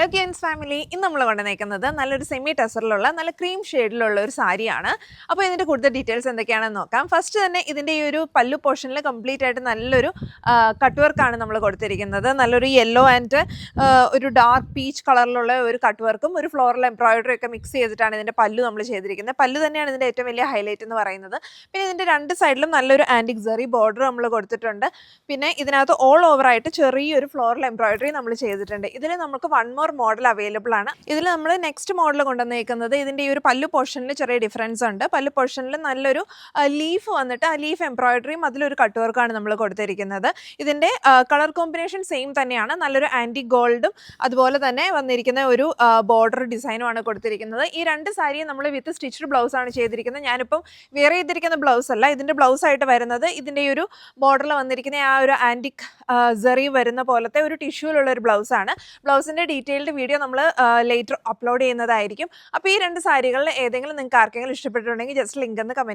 Hello games family, ഇന്ന് നമ്മൾ കൊണ്ടുവന്നേക്കുന്നത് നല്ലൊരു സെമി ടെസറിലുള്ള നല്ല ക്രീം ഷെയ്ഡിലുള്ള ഒരു സാരിയാണ്. അപ്പോൾ ഇതിൻ്റെ കൂടുതൽ ഡീറ്റെയിൽസ് എന്തൊക്കെയാണെന്ന് നോക്കാം. ഫസ്റ്റ് തന്നെ ഇതിൻ്റെ ഈ ഒരു പല്ലു പോർഷനിൽ കംപ്ലീറ്റ് ആയിട്ട് നല്ലൊരു കട്ട് വർക്കാണ് നമ്മൾ കൊടുത്തിരിക്കുന്നത്. നല്ലൊരു യെല്ലോ ആൻഡ് ഒരു ഡാർക്ക് പീച്ച് കളറിലുള്ള ഒരു കട്ട് വർക്കും ഒരു ഫ്ലോറൽ എംബ്രോയിഡറി ഒക്കെ മിക്സ് ചെയ്തിട്ടാണ് ഇതിൻ്റെ പല്ലു നമ്മൾ ചെയ്തിരിക്കുന്നത്. പല്ലു തന്നെയാണ് ഇതിൻ്റെ ഏറ്റവും വലിയ ഹൈലൈറ്റ് എന്ന് പറയുന്നത്. പിന്നെ ഇതിൻ്റെ രണ്ട് സൈഡിലും നല്ലൊരു ആൻറ്റിക് സെറി ബോർഡർ നമ്മൾ കൊടുത്തിട്ടുണ്ട്. പിന്നെ ഇതിനകത്ത് ഓൾ ഓവർ ആയിട്ട് ചെറിയൊരു ഫ്ലോറൽ എംബ്രോയിഡറി നമ്മൾ ചെയ്തിട്ടുണ്ട്. ഇതിൽ നമുക്ക് വൺ മോർ മോഡൽ അവൈലബിൾ ആണ്. ഇതിൽ നമ്മൾ നെക്സ്റ്റ് മോഡൽ കൊണ്ടുവന്നേക്കുന്നത് ഇതിൻ്റെ ഈ ഒരു പല്ലു പോർഷനിൽ ചെറിയ ഡിഫറൻസ് ഉണ്ട്. പല്ലു പോർഷനിൽ നല്ലൊരു ലീഫ് വന്നിട്ട് ആ ലീഫ് എംബ്രോയിഡറിയും അതിലൊരു കട്ട് വർക്കാണ് നമ്മൾ കൊടുത്തിരിക്കുന്നത്. ഇതിൻ്റെ കളർ കോമ്പിനേഷൻ സെയിം തന്നെയാണ്. നല്ലൊരു ആൻറ്റി ഗോൾഡും അതുപോലെ തന്നെ വന്നിരിക്കുന്ന ഒരു ബോർഡർ ഡിസൈനുമാണ് കൊടുത്തിരിക്കുന്നത്. ഈ രണ്ട് സാരിയും നമ്മൾ വിത്ത് സ്റ്റിച്ച്ഡ് ബ്ലൗസ് ആണ് ചെയ്തിരിക്കുന്നത്. ഞാനിപ്പം വെയർ ചെയ്തിരിക്കുന്ന ബ്ലൗസ് അല്ല, ഇതിൻ്റെ ബ്ലൗസ് ആയിട്ട് വരുന്നത് ഇതിൻ്റെ ഒരു ബോർഡറിൽ വന്നിരിക്കുന്ന ആ ഒരു ആൻറ്റിക് സെറി വരുന്ന പോലത്തെ ഒരു ടിഷ്യൂലുള്ള ഒരു ബ്ലൗസാണ്. ബ്ലൗസിൻ്റെ ഡീറ്റെയിൽഡ് വീഡിയോ നമ്മൾ ലേറ്റർ അപ്ലോഡ് ചെയ്യുന്നതായിരിക്കും. അപ്പോൾ ഈ രണ്ട് സാരികളിൽ ഏതെങ്കിലും നിങ്ങൾക്ക് ആർക്കെങ്കിലും ഇഷ്ടപ്പെട്ടിട്ടുണ്ടെങ്കിൽ ജസ്റ്റ് ലിങ്ക് എന്ന് കമൻറ്റ്